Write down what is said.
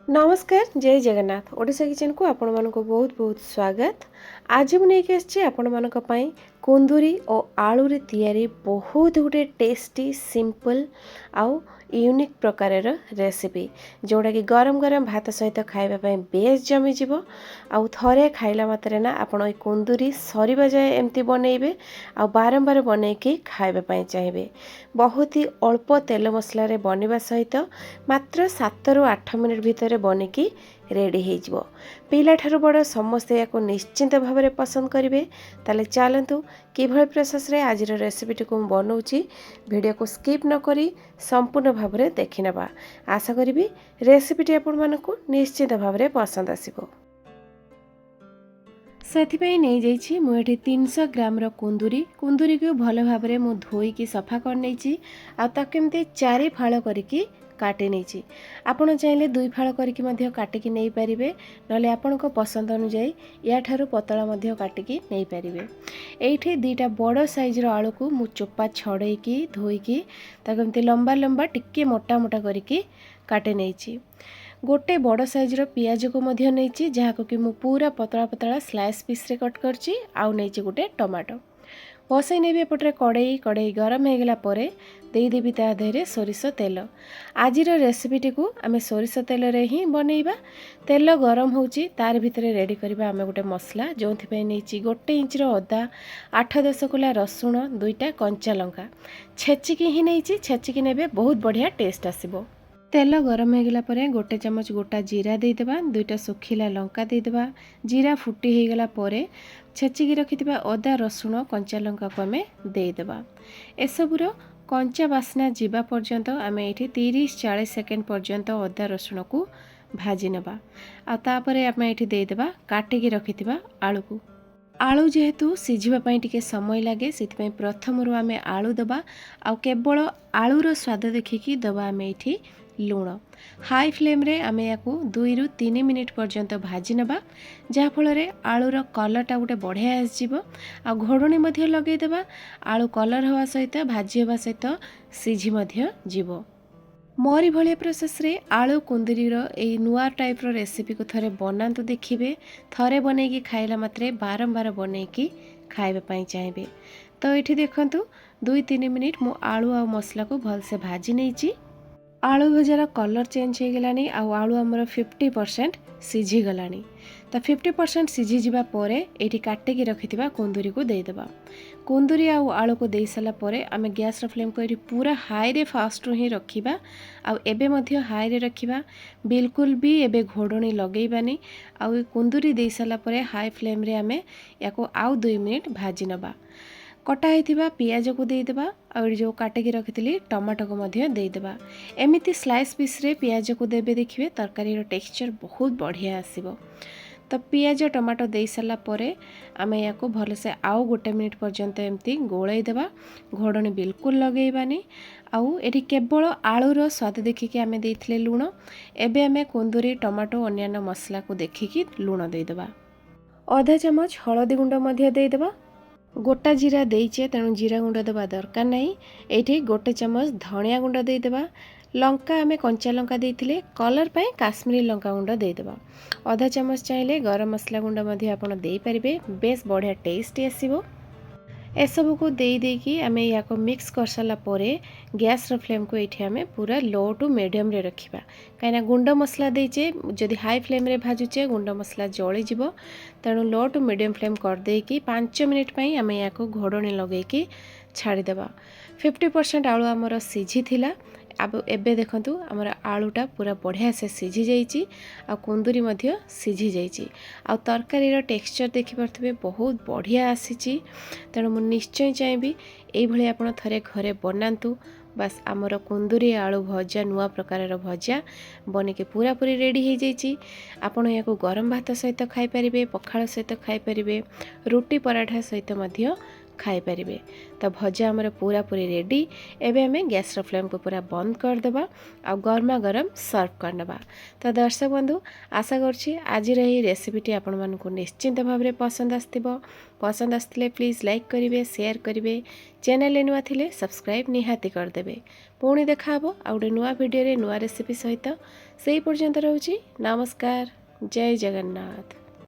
नमस्कार जय जगन्नाथ ओडिशा किचन को आपण मानको बहुत बहुत स्वागत। आज मुझे नहीं आसी आपण मानक पई कुंदूरी और आलू रे तैयारी बहुत गुटे टेस्टी सिंपल आउ यूनिक प्रकार रेसिपी जोड़ा कि गरम गरम भात सहित खाइबा पई बेस जमी जीवो। आउ थरे खाइला मात्रे ना आपण ए कुंदूरी सरीबा जाए एमती बनइबे आउ बारंबार बनैकी खाइबा पई चाहिए। बहुत ही अल्प तेल मसला रे बनिबा सहित मात्र 7 ରୁ 8 मिनिट भितर बनिकी रेडी हो पिला ठारू बड़ समस्ते या निश्चिंत भाव में पसंद करेंगे। ताले चलतु किभଳି प्रोसेस रे आज रेसिपीटी को बनाऊँगी वीडियो को स्किप न करी संपूर्ण भाव में देखि नेबा। आशा करी रेसिपीटी आपण मानकु निश्चिंत भाव में पसंद आसीबो। से नहीं जाइए मुझे 300 ग्राम कुंदूरी को भल भाव में मुझे धोईकी सफा कर नहीं आमती 4 फाड़ करके काटी नहीं। आपण चाहिए 2 फाड़ करके काटिकी नहीं पारे ना आपण पसंद अनुजाई या ठारू पतला काटिकी नहीं पारे। ये 2टा बड़ साइजर आलू को मु चोपा छड़ेकी धोईकी ताकि लंबा लंबा टिके मोटा मोटा करके काटे नहीं। गोटे बड़ साइजर पियाज को नहीं जहाँ कि मु पूरा पतला पतला स्लाइस पीस रे कट करची आउ नहीं गोटे टमाटो बसई नेबी एपटे कड़े गरम हो गला देदेवी ता देहरे सोरिष तेल। आज रेसिपीटी को आम सोरिष तेल रे ही बनइबा। तेल गरम होची तार भितर रेडी करबा आम गोटे मसला जो नहीं 1 इंच अदा 8-10 कुला रसुण 2टा कंचा लंका छेचिकी ही नहीं छेचिकी नेबे बहुत बढ़िया टेस्ट आसीबो। तेल गरम हो गला परे 1 चामच गोटा जीरा देदेबा 2टा सुखिला लंका देदेबा। जीरा फुटी हो गला परे छेचिकी रखिथिबा अदा रसुण कंचा लंका को आमे देदेबा। एसबुर कंचा बास्ना जीवा पर्यंत आम ये 30-40 सेकेंड पर्यंत अदा रसुण को भाजी नेबा। आ तापरे आम ये देदेबा काटिकी रखिथिबा आलू को। आलू जेहेतु सिझिबा टिके समय लगे से प्रथम आम आलू दबा आउ केवल आलूर स्वाद देखिकी दबा आम ये लुण। हाई फ्लेम रे आम या 2 ରୁ 3 मिनिट पर्यंत भाजी नेबा जहाँफल आलूर कलरटा गोटे बढ़िया आसजिवो। आ घोड़णी मध्य लगेदेबा आलू कलर हवा सहित भाजी हवा सहित सिझी मध्य जीवो। मोरी भलिया प्रोसेस रे आलू कुंदूरी ए नुआ टाइप रो रेसिपी को थरे बनातु देखिबे। थरे बनैकी खाइला मात्रे बारंबार बनैकी खाइबा पई चाहिए। तो ये देखंतु 2-3 मिनिट मु आलू आ मसला को भलसे भाजी नहींची। आलू भजार कलर चेंज हो गलानी आलू आमर 50% सिझी गलानी। तो 50% सिझी जिबा परे एठी काटिकी रखिथिबा कुंदूरी को देदेबा। कुंदूरी आउ आलू को दे सारा परे आमे गैस रो फ्लेम को एठी पूरा हाई रे फास्ट रो ही रखिबा। आउ एबे मध्य हाई रे रखिबा बिल्कुल भी एबे घोड़णी लगेइबानी। आउ कुंदूरी दे सारा परे हाई फ्लेम रे आमे याको आउ 2 मिनिट भाजी नबा। कटा होइथिबा पियाज को देदेबा और जो काटिकी रखिथिली टमाटो को मध्य देदेबा। एमिति स्लाइस पीस रे पियाज को देबे देखिबे तरकारी रो टेक्सचर बहुत बढ़िया आसीबो। तो पियाज टमाटो दे सारा परे आमे याको भलसे आउ 1 मिनिट पर्यंत एमती गोळाई देबा। घोड़णी बिल्कुल लगेइबानी। आउ एठी केवल आलूर स्वाद देखिकी आमे देइथिले लुण। एबे आमे कुंदूरी टमाटो अन्यान्य मसला को देखिकी लुण देदेबा। आधा चामच हळदी गुंड मध्य देदेबा। गोटा जीरा देइचे तेणु जीरा गुंड देवा दरकार नहीं। ये 1 चामच धनिया गुंड देदेबा। लंका आमे कंचा लंका देइथिले कलर पाई काश्मीरी लंका गुंड देदेबा। आधा चामच चाहिए गरम मसला गुंड मध्य आपण देई परिबे बेस बढ़िया टेस्ट आसीबो। एसबू को देकी आम या मिक्स कर सारा गैस रो फ्लेम को ये आम पूरा लो टू मीडियम रे रखिबा। कहीं गुंड मसला देचे जदि हाई फ्लेम रे भाजुचे गुंड मसला जली जीवो। तेणु लो टू मीडियम फ्लेम कर देकी 5 मिनिट पई आम या घोड़णी लगेकी छाड़ीदेबा। 50% आलू आमर सिझी थिला। अब एबे देखंतु हमर आलूटा पूरा बढ़िया से सिझी जाइए आ कुंदूरी मध्य सिझी जाइए। आ तरकारी टेक्सचर देखि पारथिबे बहुत बढ़िया आसीची। तेणु मु निश्चय चाहिए ये आप थरे घरे बनातु। बस आमर कुंदूरी आलू भजा नुआ प्रकार भजा बनिके पूरा पूरी रेडी हो जाइए। आपण या गरम भात सहित खाई पारिबे, पखाळ सहित खाई पारिबे, रोटी पराठा सहित मध्य खाईपारे। तो भजा आमर पूरा पूरी रेडी। एबे हमें गैस फ्लेम को पूरा बंद करदेबा आ गरमा गरम सर्व करनेबा। तो दर्शक बंधु आशा करछि आज रेसिपीटी आपण मानकु निश्चिंत भाव में पसंद आस्तिबो। पसंद आस्तिले प्लीज लाइक करिवे, शेयर करिवे, चैनल नुआ थिले सब्सक्राइब निहाती करदेबे। पुणी देखा हबो आ गोटे नुआ वीडियो रे नुआ रेसिपी सहित। सेही पर्यंत रहउछि नमस्कार, जय जगन्नाथ।